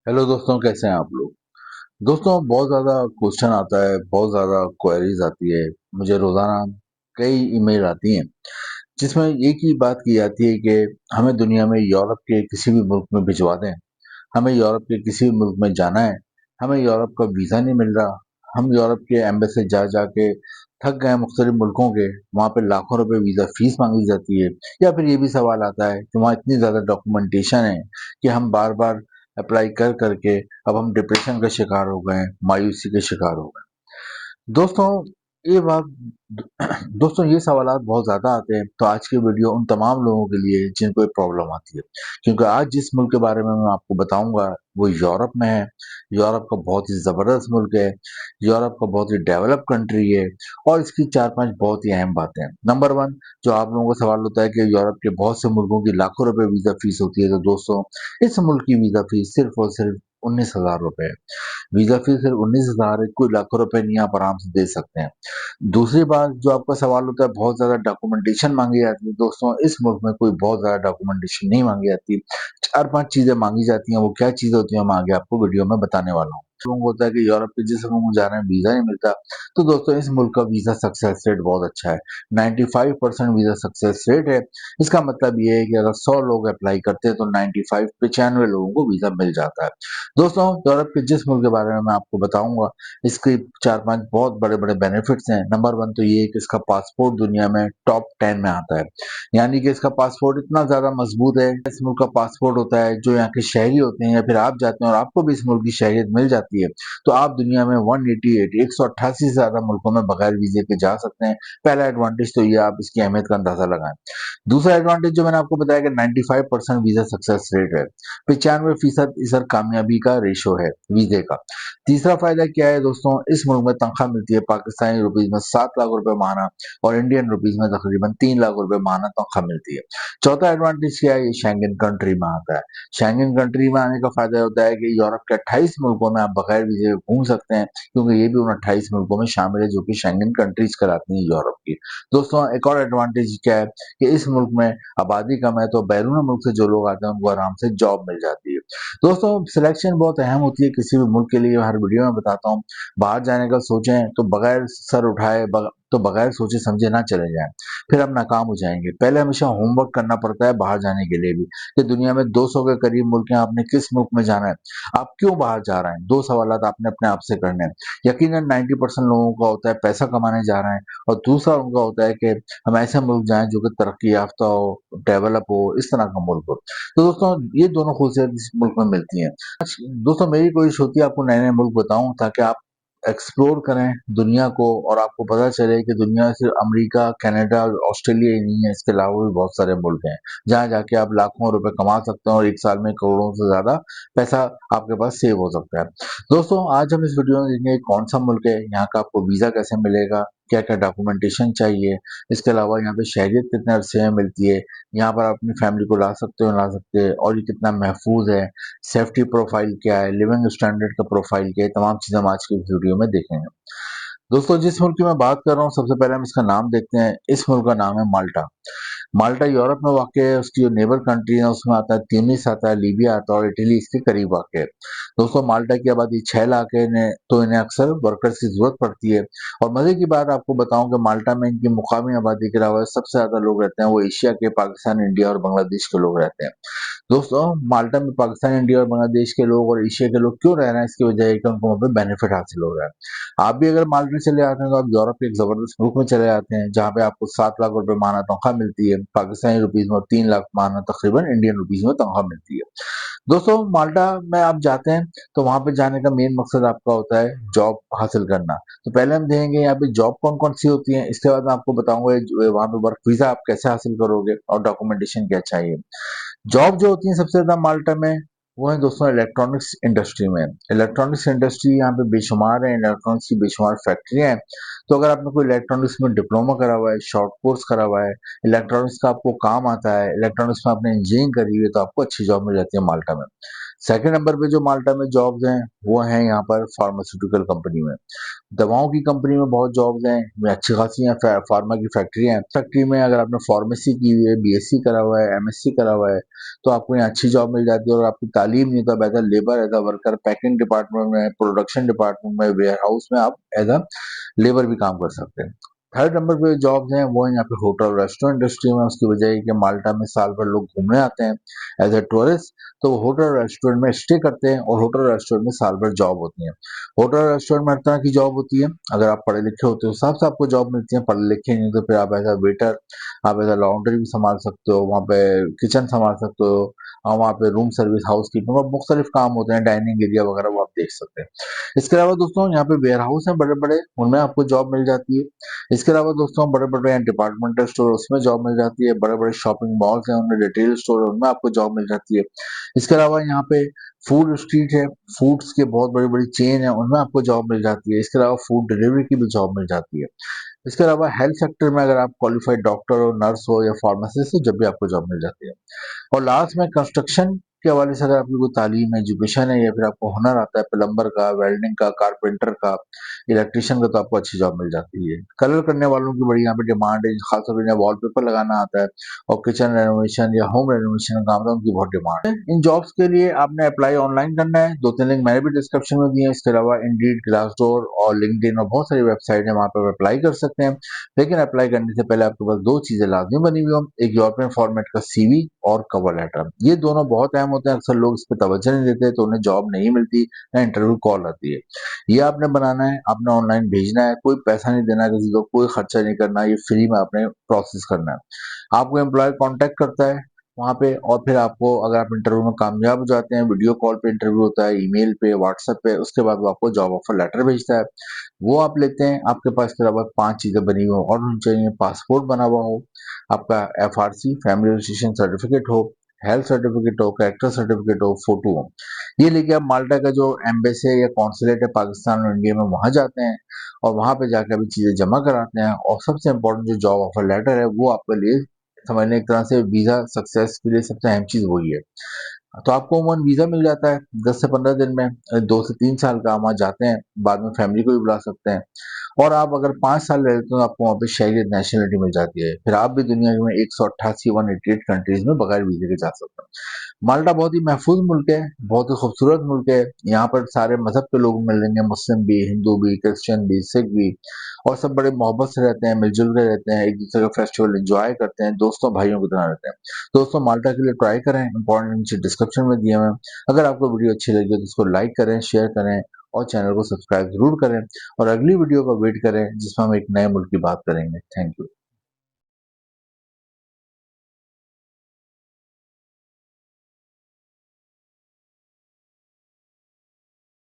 Hello दोस्तों, कैसे हैं आप लोग। दोस्तों, बहुत ज़्यादा क्वेश्चन आता है, बहुत ज़्यादा क्वेरीज आती है। मुझे रोज़ाना कई ईमेल आती हैं जिसमें एक ही बात की जाती है कि हमें दुनिया में यूरोप के किसी भी मुल्क में भिजवा दें। हमें यूरोप के किसी भी मुल्क में जाना है। हमें यूरोप का वीज़ा नहीं मिल रहा। हम यूरोप के एम्बेसी जा जा के थक गए हैं मुख्तलिफ मुल्कों के। वहाँ पे लाखों रुपए वीज़ा फीस मांगी जाती है। या फिर ये भी सवाल आता है कि वहाँ इतनी ज़्यादा डॉक्यूमेंटेशन है कि हम बार बार अप्लाई कर करके अब हम डिप्रेशन का शिकार हो गए हैं, मायूसी के शिकार हो गए हैं। ये बात दोस्तों, ये सवालात बहुत ज़्यादा आते हैं, तो आज की वीडियो उन तमाम लोगों के लिए है जिनको ये प्रॉब्लम आती है। क्योंकि आज जिस मुल्क के बारे में मैं आपको बताऊंगा वो यूरोप में है। यूरोप का बहुत ही ज़बरदस्त मुल्क है। यूरोप का बहुत ही डेवलप कंट्री है। और इसकी 4-5 बहुत ही अहम बातें हैं। नंबर 1, जो आप लोगों को सवाल होता है कि यूरोप के बहुत से मुल्कों की लाखों रुपए वीज़ा फीस होती है, तो दोस्तों, इस मुल्क की वीज़ा फीस सिर्फ और सिर्फ 19,000 रुपए है। वीज़ा फीस सिर्फ 19,000 है, कोई लाखों रुपए नहीं आप आराम से दे सकते हैं। दूसरी बात, जो आपका सवाल होता है, बहुत ज़्यादा डॉक्यूमेंटेशन माँगी जाती है। दोस्तों, इस मुल्क में कोई बहुत ज़्यादा डॉक्यूमेंटेशन नहीं माँगी जाती। 4-5 चीज़ें माँगी जाती हैं, वो क्या चीज़ें होती हैं, मैं आगे आपको वीडियो में बताने वाला हूँ। लोगों को होता है कि यूरोप के जिस मुल्क में जा रहे हैं वीज़ा नहीं मिलता, तो दोस्तों इस मुल्क का वीज़ा सक्सेस रेट बहुत अच्छा है। 95% वीज़ा सक्सेस रेट है। इसका मतलब ये है कि अगर 100 लोग अप्लाई करते हैं तो 95 95 लोगों को वीज़ा मिल जाता है। दोस्तों, यूरोप के जिस मुल्क के बारे में मैं आपको बताऊँगा, इसके 4-5 बहुत बड़े-बड़े बेनिफिट्स हैं। नंबर 1 तो ये है कि इसका पासपोर्ट दुनिया में टॉप 10 में आता है। यानी कि इसका पासपोर्ट इतना ज़्यादा मज़बूत है। इस मुल्क का पासपोर्ट होता है, जो यहाँ के शहरी होते हैं या फिर आप जाते हैं और आपको भी इस मुल्क की शहरियत मिल जाती है, तो आप दुनिया में 188 से ज़्यादा मुल्कों में बगैर वीज़े के जा सकते हैं। पहला एडवांटेज तो ये, आप इसकी अहमियत का अंदाज़ा लगाएँ। दूसरा एडवांटेज जो मैंने आपको बताया कि 95% वीज़ा सक्सेस रेट है। 95% इस कामयाबी का रेशो है वीज़े का। तीसरा फ़ायदा क्या है दोस्तों, इस मुल्क में तनख्वाह मिलती है पाकिस्तानी रुपीज़ में 7 लाख रुपए माहाना और इंडियन रुपीज़ में तकरीबन 3 लाख रुपए माहाना तनख्वाह मिलती है। चौथा एडवांटेज क्या है, ये शेंगन कंट्री में आता है। शेंगन कंट्री में आने का फ़ायदा ये होता है कि यूरोप के 28 मुल्कों में आप बगैर वीज़े के घूम सकते हैं, क्योंकि ये भी उन 28 मुल्कों में शामिल है जो कि शेंगन कंट्रीज़ कहलाती हैं यूरोप की। दोस्तों, एक और एडवांटेज क्या है कि इस मुल्क में आबादी कम है, तो बैरून मुल्क से जो लोग आते हैं उनको आराम से जॉब मिल जाती है। दोस्तों, सिलेक्शन बहुत अहम होती है किसी भी मुल्क के लिए, हर वीडियो में बताता हूँ। बाहर जाने का सोचें तो बगैर सर उठाए तो बगैर सोचे समझे ना चले जाएं, फिर हम नाकाम हो जाएंगे। पहले हमेशा होमवर्क करना पड़ता है बाहर जाने के लिए भी, कि दुनिया में 200 के करीब मुल्क हैं, आपने किस मुल्क में जाना है, आप क्यों बाहर जा रहे हैं, दो सवालात आपने अपने आप से करने हैं। यकीनन 90% लोगों का होता है पैसा कमाने जा रहे हैं, और दूसरा उनका होता है कि हम ऐसे मुल्क जाएं जो कि तरक्की याफ्ता हो, डेवलप हो, इस तरह का मुल्क हो। तो दोस्तों, ये दोनों खूबियत इस मुल्क में मिलती हैं। दोस्तों, मेरी कोशिश होती है आपको नए-नए मुल्क बताऊँ, ताकि आप एक्सप्लोर करें दुनिया को और आपको पता चले कि दुनिया में सिर्फ अमेरिका, कनाडा और ऑस्ट्रेलिया ही नहीं है, इसके अलावा भी बहुत सारे मुल्क हैं, जहाँ जाके आप लाखों रुपए कमा सकते हैं और एक साल में करोड़ों से ज़्यादा पैसा आपके पास सेव हो सकता है। दोस्तों, आज हम इस वीडियो में देखेंगे कौन सा मुल्क है, यहाँ का आपको वीज़ा कैसे मिलेगा, क्या-क्या डॉक्यूमेंटेशन चाहिए, इसके अलावा यहाँ पे शहरियत कितने अरसे में मिलती है, यहाँ पर आप अपनी फैमिली को ला सकते हो, ला सकते हैं, और ये कितना महफूज है, सेफ्टी प्रोफाइल क्या है, लिविंग स्टैंडर्ड का प्रोफाइल क्या है, तमाम चीज़ें हम आज की इस वीडियो में देखेंगे। दोस्तों, जिस मुल्क की मैं बात कर रहा हूँ, सबसे पहले हम इसका नाम देखते हैं। इस मुल्क का नाम है माल्टा। माल्टा यूरोप में वाक़ है, उसकी जो नेबर कंट्री है उसमें आता है, ट्यूनिस आता है, लीबिया आता है और इटली इसके करीब वाक़ है। दोस्तों, माल्टा की आबादी 6 लाख है, तो इन्हें अक्सर वर्कर्स की ज़रूरत पड़ती है। और मज़े की बात आपको बताऊँ कि माल्टा में इनकी मुकामी आबादी के अलावा सबसे ज़्यादा लोग रहते हैं, वो एशिया के, पाकिस्तान, इंडिया और बांग्लादेश के लोग रहते हैं। दोस्तों, माल्टा में पाकिस्तान, इंडिया और बांग्लादेश के लोग और एशिया के लोग क्यों रह रहे हैं, इसकी वजह है कि उनको वहाँ पे बेनिफिट हासिल हो रहा है। आप भी अगर माल्टा चले आते हैं तो आप यूरोप के एक ज़बरदस्त मुल्क में चले जाते हैं, जहाँ पे आपको 7 लाख रुपए माहाना तनख्वाह मिलती है, पाकिस्तानी रुपीज़ में, और 3 लाख माहाना तकरीबन इंडियन रुपीज़ में तनख्वाह मिलती है। दोस्तों, माल्टा में आप जाते हैं तो वहाँ पे जाने का मेन मकसद आपका होता है जॉब हासिल करना। तो पहले हम देखेंगे यहाँ पे जॉब कौन-कौन सी होती हैं, इसके बाद मैं आपको बताऊँगा वहाँ पे वर्क वीज़ा आप कैसे हासिल करोगे और डॉक्यूमेंटेशन क्या चाहिए। जॉब जो होती है सबसे ज़्यादा माल्टा में, वो है दोस्तों इलेक्ट्रॉनिक्स इंडस्ट्री में। इलेक्ट्रॉनिक्स इंडस्ट्री यहाँ पे बेशुमार है, इलेक्ट्रॉनिक्स की बेशुमार फैक्ट्रियाँ हैं। तो अगर आपने कोई इलेक्ट्रॉनिक्स में डिप्लोमा करा हुआ है, शॉर्ट कोर्स करा हुआ है, इलेक्ट्रॉनिक्स का आपको काम आता है, इलेक्ट्रॉनिक्स में आपने इंजीनियरिंग करी हुई है, तो आपको अच्छी जॉब मिल जाती है माल्टा में। सेकंड नंबर पे जो माल्टा में जॉब्स हैं वो हैं यहाँ पर फार्मास्यूटिकल कंपनी में। दवाओं की कंपनी में बहुत जॉब्स हैं, अच्छी खासी हैं। फार्मा की फैक्ट्री है, फैक्ट्री में अगर आपने फार्मेसी की हुई है, बीएससी करा हुआ है, एमएससी करा हुआ है, तो आपको यहाँ अच्छी जॉब मिल जाती है और आपकी तालीम नहीं होता, as a labour, as a worker, packing department में, प्रोडक्शन डिपार्टमेंट में, वेयर हाउस में आप एज अ लेबर भी काम कर सकते हैं। थर्ड नंबर पे जॉब्स हैं वो है यहाँ पे होटल रेस्टोरेंट इंडस्ट्री में। उसकी वजह है कि माल्टा में साल भर लोग घूमने आते हैं एज ए टूरिस्ट, तो वो होटल रेस्टोरेंट में स्टे करते हैं और होटल रेस्टोरेंट में साल भर जॉब होती है। होटल रेस्टोरेंट में हर तरह की जॉब होती है। अगर आप पढ़े लिखे होते हो साफ साफ आपको जॉब मिलती है, पढ़े लिखे नहीं तो फिर आप एज अ वेटर, आप एज अ लॉन्ड्री भी संभाल सकते हो, वहाँ पे किचन संभाल सकते हो, और वहाँ पे रूम सर्विस, हाउस कीपिंग, मुख्तलिफ काम होते हैं, डाइनिंग एरिया वगैरह वो आप देख सकते हैं। इसके अलावा दोस्तों यहाँ पे वेयर हाउस है बड़े बड़े, उनमें आपको जॉब मिल जाती है। इसके अलावा दोस्तों बड़े बड़े डिपार्टमेंटल स्टोर, उसमें जॉब मिल जाती है। बड़े बड़े शॉपिंग मॉल्स हैं, उनमें रिटेल स्टोर है, उनमें आपको जॉब मिल जाती है। इसके अलावा यहाँ पे फूड स्ट्रीट है, फूड्स के बहुत बड़ी बड़ी चेन है, उनमें आपको जॉब मिल जाती है। इसके अलावा फूड डिलीवरी की भी जॉब मिल जाती है। इसके अलावा हेल्थ सेक्टर में अगर आप क्वालिफाइड डॉक्टर हो, नर्स हो या फार्मासिस्ट हो, जब भी आपको जॉब मिल जाती है। और लास्ट में कंस्ट्रक्शन के हवाले से अगर आपकी कोई तालीम है, एजुकेशन है, या फिर आपको हुनर आता है प्लम्बर का, वेल्डिंग का, कारपेंटर का, इलेक्ट्रिशियन का, तो आपको अच्छी जॉब मिल जाती है। कलर करने वालों की बड़ी यहाँ पे डिमांड है, खासतौर पर वॉलपेपर लगाना आता है और किचन रेनोवेशन या होम रेनोवेशन का काम है, उनकी बहुत डिमांड है। इन जॉब्स के लिए आपने अप्लाई ऑनलाइन करना है, 2-3 लिंक मैंने भी डिस्क्रिप्शन में दिए हैं। इसके अलावा इंडीड, ग्लासडोर और लिंक्डइन और बहुत सारी वेबसाइट है, वहाँ पर अप्लाई कर सकते हैं। लेकिन अप्लाई करने से पहले आपके पास 2 चीजें लाज़मी बनी हुई हो, एक यूरोपियन फॉर्मेट का सीवी और कवर लेटर। ये दोनों बहुत अहम होते हैं, अक्सर लोग इस पे तवज्जो नहीं देते, तो उन्हें जॉब नहीं मिलती, ना इंटरव्यू कॉल आती है। ये आपने बनाना है, आपने ऑनलाइन भेजना है, कोई पैसा नहीं देना है किसी को, कोई खर्चा नहीं करना, ये फ्री में आपने प्रोसेस करना है। आपको एम्प्लॉयर कॉन्टैक्ट करता है वहाँ पे, और फिर आपको, अगर आप इंटरव्यू में कामयाब हो जाते हैं, वीडियो कॉल पे इंटरव्यू होता है, ईमेल पे, व्हाट्सएप पे, उसके बाद वो आपको जॉब ऑफर लेटर भेजता है, वो आप लेते हैं। आपके पास इसके अलावा 5 चीजें बनी हुई और होनी चाहिए: पासपोर्ट बना हुआ हो, आपका एफआरसी फैमिली रजिस्ट्रेशन सर्टिफिकेट हो, हेल्थ सर्टिफिकेट हो, कैरेक्टर सर्टिफिकेट हो, फोटो हो। ये लेके आप माल्टा का जो एम्बेसी है या कॉन्सुलेट है पाकिस्तान और इंडिया में, वहां जाते हैं और वहां पे जाकर अभी चीजें जमा कराते हैं। और सबसे इम्पोर्टेंट जो जॉब ऑफर लेटर है वो आपके लिए, समझ लें एक तरह से वीजा सक्सेस के लिए सबसे अहम चीज वही है। तो आपको उमूमन वीजा मिल जाता है 10 से 15 दिन में। 2 से 3 साल का आप वहाँ जाते हैं, बाद में फैमिली को भी बुला सकते हैं। और आप अगर 5 साल रहते हो तो आपको वहाँ पे शहरियत, नेशनलिटी मिल जाती है। फिर आप भी दुनिया में 188 कंट्रीज में बगैर वीजे के जा सकते हैं। माल्टा बहुत ही महफूज मुल्क है, बहुत ही खूबसूरत मुल्क है। यहाँ पर सारे मजहब के लोग मिलेंगे, मुस्लिम भी, हिंदू भी, क्रिश्चियन भी, सिख भी, और सब बड़े मोहब्बत से रहते हैं, मिलजुल के रहते हैं, एक दूसरे का फेस्टिवल एंजॉय करते हैं, दोस्तों भाइयों की तरह रहते हैं। दोस्तों माल्टा के लिए ट्राई करें, इंपॉर्टेंट नीचे डिस्क्रिप्शन में दिए हुए हैं। अगर आपको वीडियो अच्छी लगी तो इसको लाइक करें, शेयर करें और चैनल को सब्सक्राइब जरूर करें। और अगली वीडियो का वेट करें जिसमें हम एक नए मुल्क की बात करेंगे। Thank you.